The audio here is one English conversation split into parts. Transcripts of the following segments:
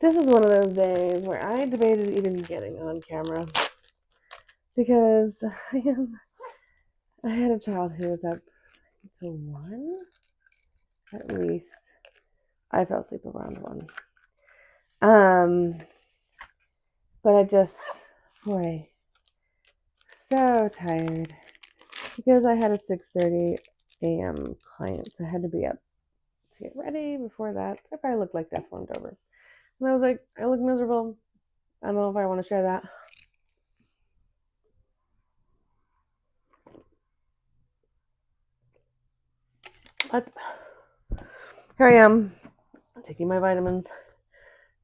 This is one of those days where I debated even getting on camera because I had a child who was up to 1 at least. I fell asleep around 1. But I just, boy, so tired because I had a 6:30 a.m. client, so I had to be up to get ready before that. So I probably looked like death warmed over. And I was like, I look miserable. I don't know if I want to share that. But here I am, taking my vitamins.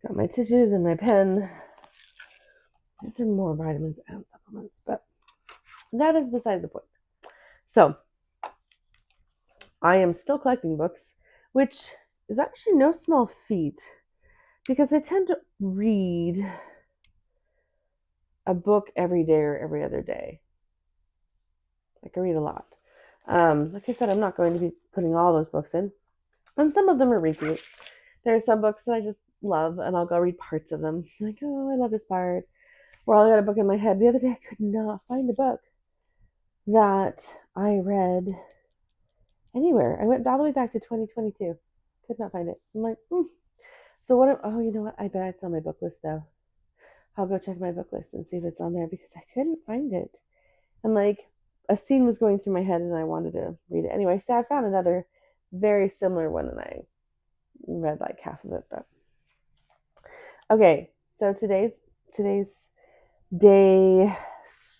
Got my tissues and my pen. There's some more vitamins and supplements, but that is beside the point. So, I am still collecting books, which is actually no small feat because I tend to read a book every day or every other day. Like I read a lot. Like I said, I'm not going to be putting all those books in, and some of them are repeats. There are some books that I just love, and I'll go read parts of them. Like, oh, I love this part. Or I got a book in my head. The other day, I could not find a book that I read anywhere. I went all the way back to 2022. Could not find it. I'm like, So what? Oh, you know what? I bet it's on my book list though. I'll go check my book list and see if it's on there because I couldn't find it. And like a scene was going through my head and I wanted to read it anyway. So I found another very similar one and I read like half of it. But okay, so today's day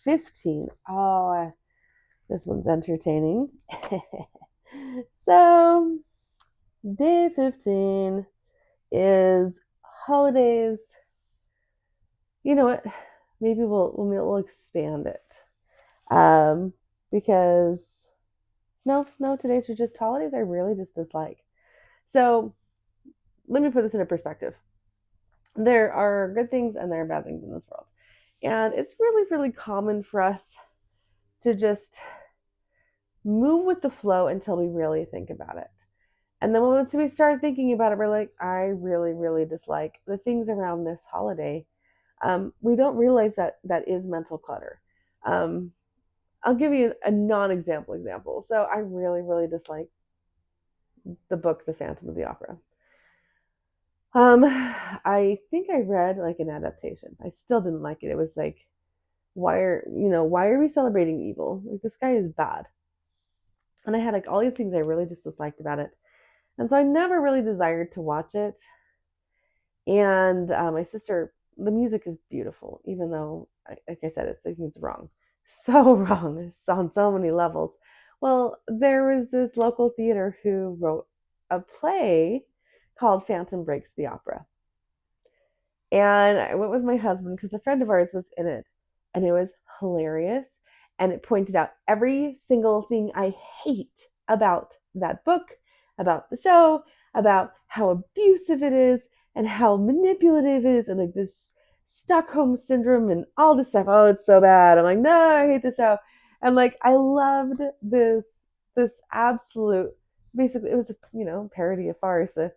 15. Oh, this one's entertaining. So day 15 is holidays. You know what? Maybe we'll expand it. Because no, today's are just holidays I really just dislike. So let me put this into perspective. There are good things and there are bad things in this world. And it's really, really common for us to just move with the flow until we really think about it. And then once we start thinking about it, we're like, I really, really dislike the things around this holiday. We don't realize that that is mental clutter. Um, I'll give you a non-example example. So I really, really dislike the book The Phantom of the Opera. I think I read like an adaptation. I still didn't like it. It was like, why are we celebrating evil? Like this guy is bad. And I had like all these things I really just disliked about it. And so I never really desired to watch it. And my sister, the music is beautiful, even though, like I said, it's wrong. So wrong. It's on so many levels. Well, there was this local theater who wrote a play called Phantom Breaks the Opera. And I went with my husband because a friend of ours was in it. And it was hilarious. And it pointed out every single thing I hate about that book, about the show, about how abusive it is, and how manipulative it is, and like this Stockholm syndrome and all this stuff. Oh, it's so bad. I'm like, no, I hate the show. And like I loved this absolute basically it was a parody, a farce, a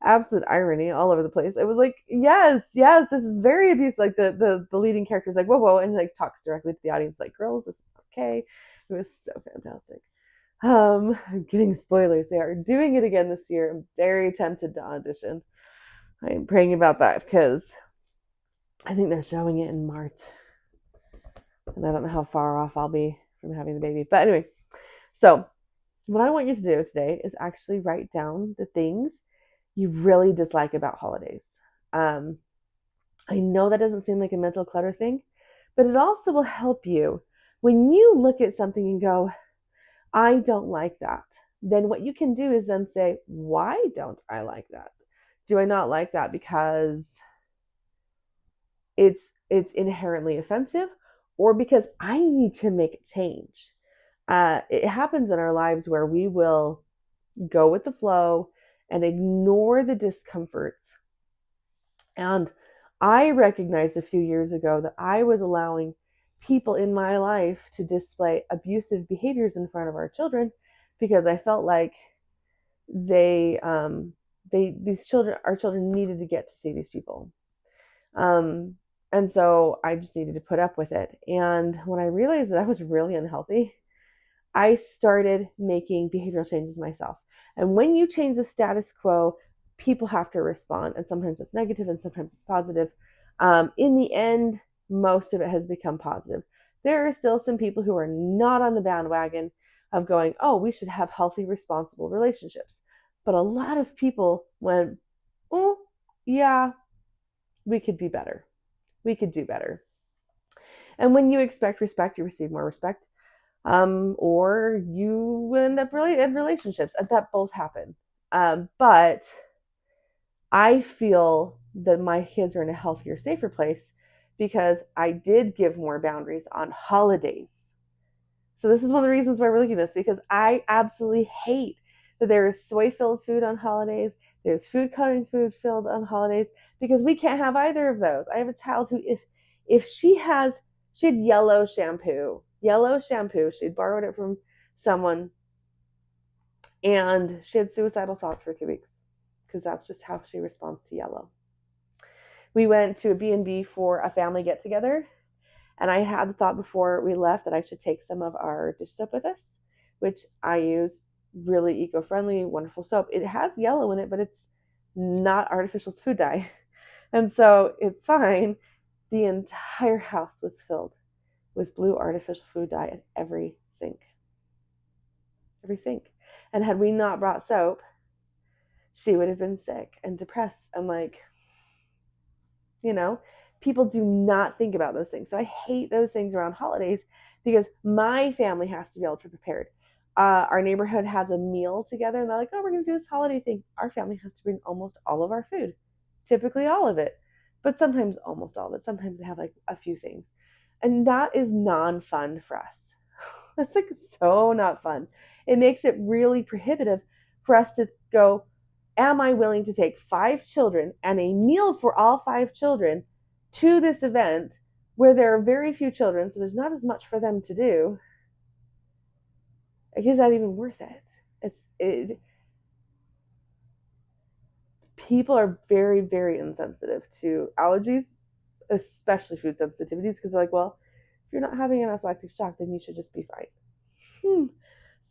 absolute irony all over the place. It was like, yes, this is very abusive. Like the leading character is like, whoa, and like talks directly to the audience, like, girls, this is okay. It was so fantastic. I'm getting spoilers. They are doing it again this year. I'm very tempted to audition. I am praying about that because I think they're showing it in March. And I don't know how far off I'll be from having the baby. But anyway, so what I want you to do today is actually write down the things you really dislike about holidays. Um, I know that doesn't seem like a mental clutter thing, but it also will help you when you look at something and go, I don't like that. Then what you can do is then say, why don't I like that? Do I not like that because it's inherently offensive or because I need to make a change? It happens in our lives where we will go with the flow and ignore the discomforts. And I recognized a few years ago that I was allowing people in my life to display abusive behaviors in front of our children because I felt like they these children, our children, needed to get to see these people. Um, and so I just needed to put up with it. And when I realized that I was really unhealthy, I started making behavioral changes myself. And when you change the status quo, people have to respond. And sometimes it's negative and sometimes it's positive. In the end, most of it has become positive. There are still some people who are not on the bandwagon of going, oh, we should have healthy, responsible relationships. But a lot of people went, oh, yeah, we could be better. We could do better. And when you expect respect, you receive more respect, or you end up really in relationships, and that both happen. But I feel that my kids are in a healthier, safer place because I did give more boundaries on holidays. So this is one of the reasons why we're looking at this, because I absolutely hate that there is soy-filled food on holidays. There's food coloring food filled on holidays because we can't have either of those. I have a child who, if she had yellow shampoo. She'd borrowed it from someone, and she had suicidal thoughts for 2 weeks because that's just how she responds to yellow. We went to a B&B for a family get together, and I had the thought before we left that I should take some of our dish soap with us, which I use, really eco-friendly, wonderful soap. It has yellow in it, but it's not artificial food dye. And so it's fine. The entire house was filled with blue artificial food dye at every sink. Every sink. And had we not brought soap, she would have been sick and depressed and like, you know, people do not think about those things. So I hate those things around holidays because my family has to be able to be prepared. Our neighborhood has a meal together, and they're like, oh, we're going to do this holiday thing. Our family has to bring almost all of our food, typically all of it, but sometimes almost all of it. Sometimes they have like a few things. And that is non fun for us. That's like so not fun. It makes it really prohibitive for us to go, am I willing to take 5 children and a meal for all 5 children to this event where there are very few children, so there's not as much for them to do? Like, is that even worth it? People are very, very insensitive to allergies, especially food sensitivities, because they're like, well, if you're not having anaphylactic shock, then you should just be fine.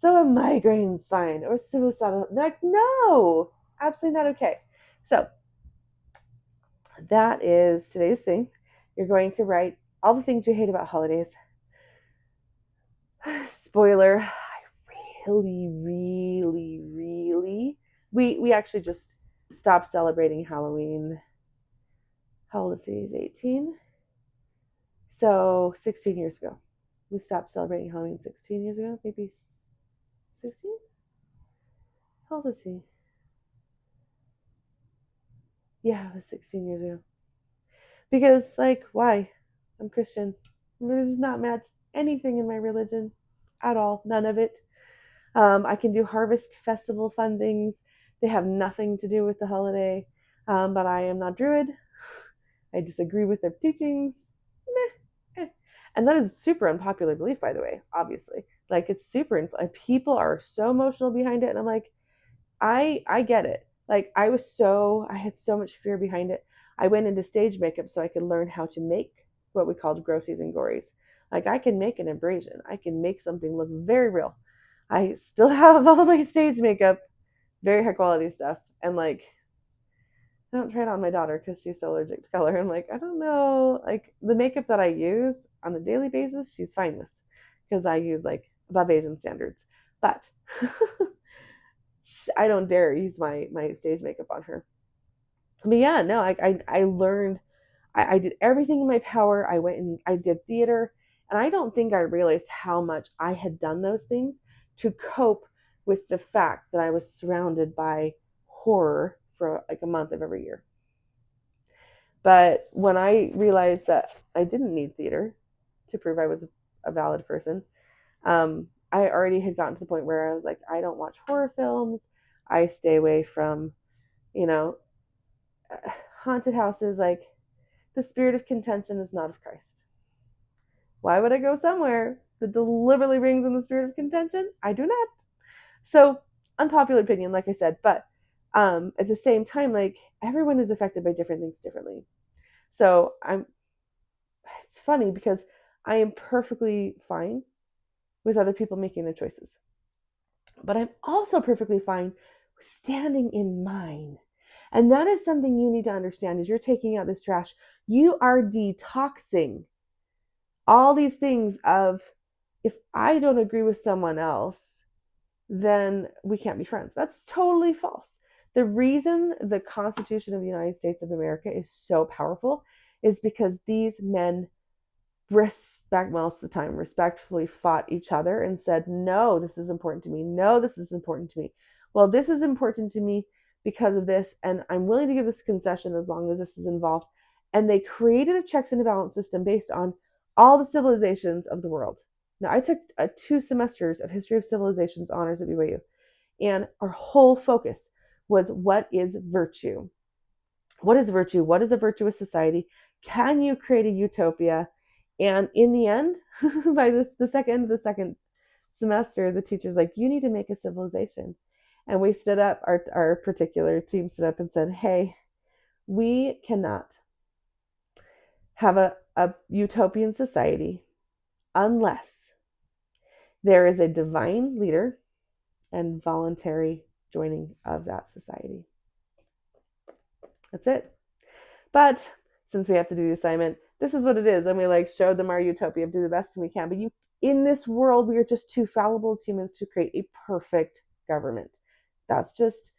So a migraine's fine, or suicidal. Like, no, absolutely not okay. So that is today's thing. You're going to write all the things you hate about holidays. Spoiler, I really, we actually just stopped celebrating Halloween. How old is he? He's 18. So 16 years ago. We stopped celebrating Halloween 16 years ago, maybe 16? How old is he? Yeah, it was 16 years ago. Because, like, why? I'm Christian. It does not match anything in my religion at all. None of it. I can do harvest festival fun things. They have nothing to do with the holiday. But I am not Druid. I disagree with their teachings. Meh. And that is super unpopular belief, by the way, obviously. Like, it's super, people are so emotional behind it. And I'm like, I get it. Like, I had so much fear behind it. I went into stage makeup so I could learn how to make what we called grossies and gories. Like, I can make an abrasion. I can make something look very real. I still have all my stage makeup, very high quality stuff. And like, I don't try it on my daughter because she's so allergic to color. I'm like, I don't know. Like, the makeup that I use on a daily basis, she's fine with because I use like above Asian standards. But I don't dare use my stage makeup on her. But yeah, no, I learned. I did everything in my power. I went and I did theater, and I don't think I realized how much I had done those things to cope with the fact that I was surrounded by horror for like a month of every year. But when I realized that I didn't need theater to prove I was a valid person, I already had gotten to the point where I was like, I don't watch horror films. I stay away from, you know, haunted houses. Like, the spirit of contention is not of Christ. Why would I go somewhere that deliberately brings in the spirit of contention? I do not. So, unpopular opinion, like I said, but At the same time, like everyone is affected by different things differently. So it's funny because I am perfectly fine with other people making their choices, but I'm also perfectly fine with standing in mine. And that is something you need to understand as you're taking out this trash. You are detoxing all these things of, if I don't agree with someone else, then we can't be friends. That's totally false. The reason the Constitution of the United States of America is so powerful is because these men most of the time respectfully fought each other and said, no, this is important to me. No, this is important to me. Well, this is important to me because of this, and I'm willing to give this concession as long as this is involved. And they created a checks and a balance system based on all the civilizations of the world. Now, I took 2 semesters of history of civilizations honors at BYU, and our whole focus was, what is virtue? What is virtue? What is a virtuous society? Can you create a utopia? And in the end, by the end of the second semester, the teacher's like, you need to make a civilization. And we stood up, our particular team stood up and said, hey, we cannot have a utopian society unless there is a divine leader and voluntary joining of that society. That's it. But since we have to do the assignment, this is what it is. And we like showed them our utopia, do the best we can. But in this world, we are just too fallible as humans to create a perfect government. That's just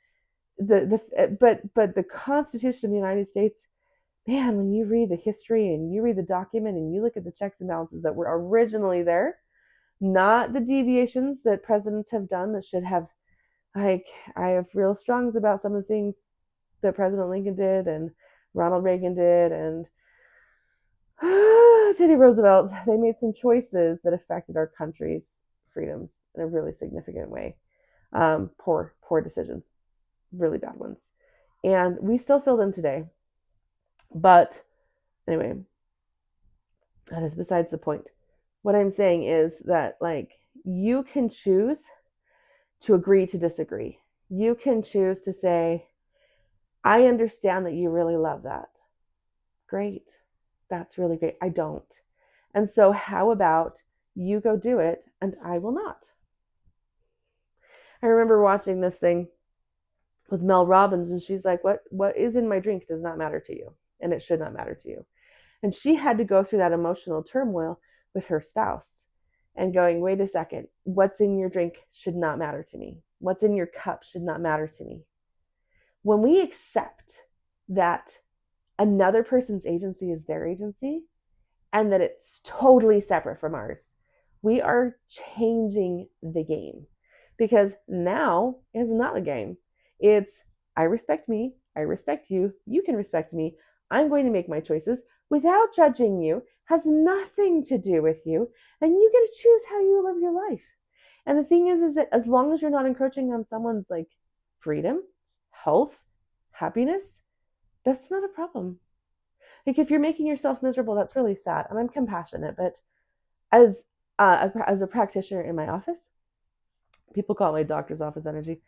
but the Constitution of the United States, man, when you read the history and you read the document and you look at the checks and balances that were originally there, not the deviations that presidents have done that should have, like, I have real strongs about some of the things that President Lincoln did and Ronald Reagan did and Teddy Roosevelt. They made some choices that affected our country's freedoms in a really significant way. Poor decisions, really bad ones. And we still feel them today. But anyway, that is besides the point. What I'm saying is that, like, you can choose to agree to disagree. You can choose to say, I understand that you really love that. Great. That's really great. I don't. And so, how about you go do it and I will not? I remember watching this thing with Mel Robbins, and she's like, what is in my drink does not matter to you, and it should not matter to you. And she had to go through that emotional turmoil with her spouse and going, wait a second, what's in your drink should not matter to me. What's in your cup should not matter to me. When we accept that another person's agency is their agency and that it's totally separate from ours, we are changing the game, because now it's not a game. It's, I respect me, I respect you, you can respect me, I'm going to make my choices without judging you, has nothing to do with you, and you get to choose how you live your life. And the thing is that as long as you're not encroaching on someone's like freedom, health, happiness, that's not a problem. Like, if you're making yourself miserable, that's really sad, and I'm compassionate. But as as a practitioner in my office, people call it my doctor's office energy,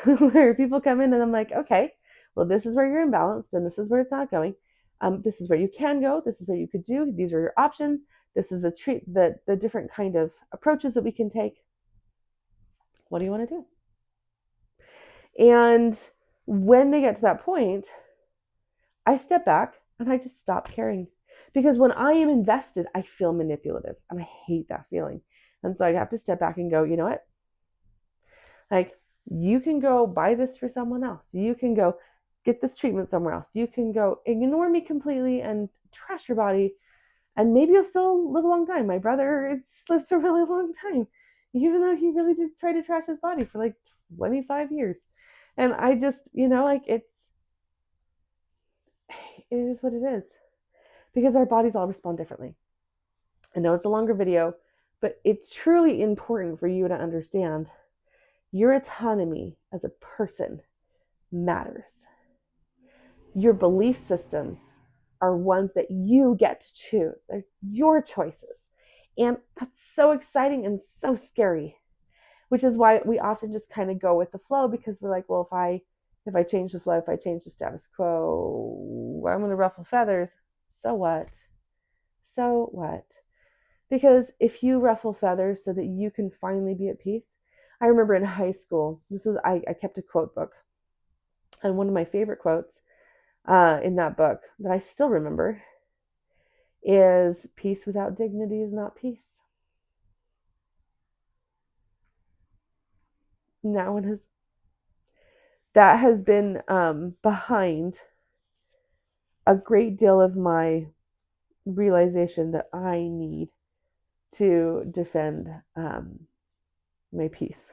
where people come in and I'm like, okay, well, this is where you're imbalanced, and this is where it's not going. This is where you can go. This is what you could do. These are your options. This is the different kind of approaches that we can take. What do you want to do? And when they get to that point, I step back and I just stop caring. Because when I am invested, I feel manipulative, and I hate that feeling. And so I have to step back and go, you know what? Like, you can go buy this for someone else. You can go get this treatment somewhere else. You can go ignore me completely and trash your body, and maybe you'll still live a long time. My brother lives a really long time, even though he really did try to trash his body for like 25 years. And I just, like, it is what it is, because our bodies all respond differently. I know it's a longer video, but it's truly important for you to understand your autonomy as a person matters. Your belief systems are ones that you get to choose. They're your choices. And that's so exciting and so scary. which is why we often just kind of go with the flow, because we're like, well, if I change the flow, if I change the status quo, I'm going to ruffle feathers. So what? So what? Because if you ruffle feathers so that you can finally be at peace, I remember in high school, I kept a quote book, and one of my favorite quotes in that book that I still remember is, peace without dignity is not peace. And that has been behind a great deal of my realization that I need to defend my peace,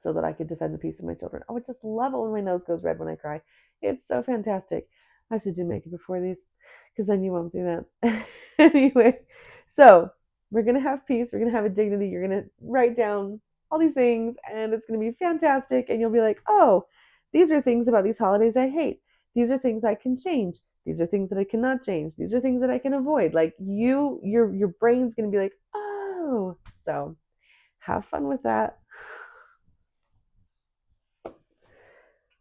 so that I could defend the peace of my children. I would just love it when my nose goes red when I cry. It's so fantastic. I should do makeup before these, because then you won't see that. Anyway, so we're going to have peace. We're going to have a dignity. You're going to write down all these things, and it's going to be fantastic. And you'll be like, oh, these are things about these holidays I hate. These are things I can change. These are things that I cannot change. These are things that I can avoid. Like your brain's going to be like, oh. So have fun with that.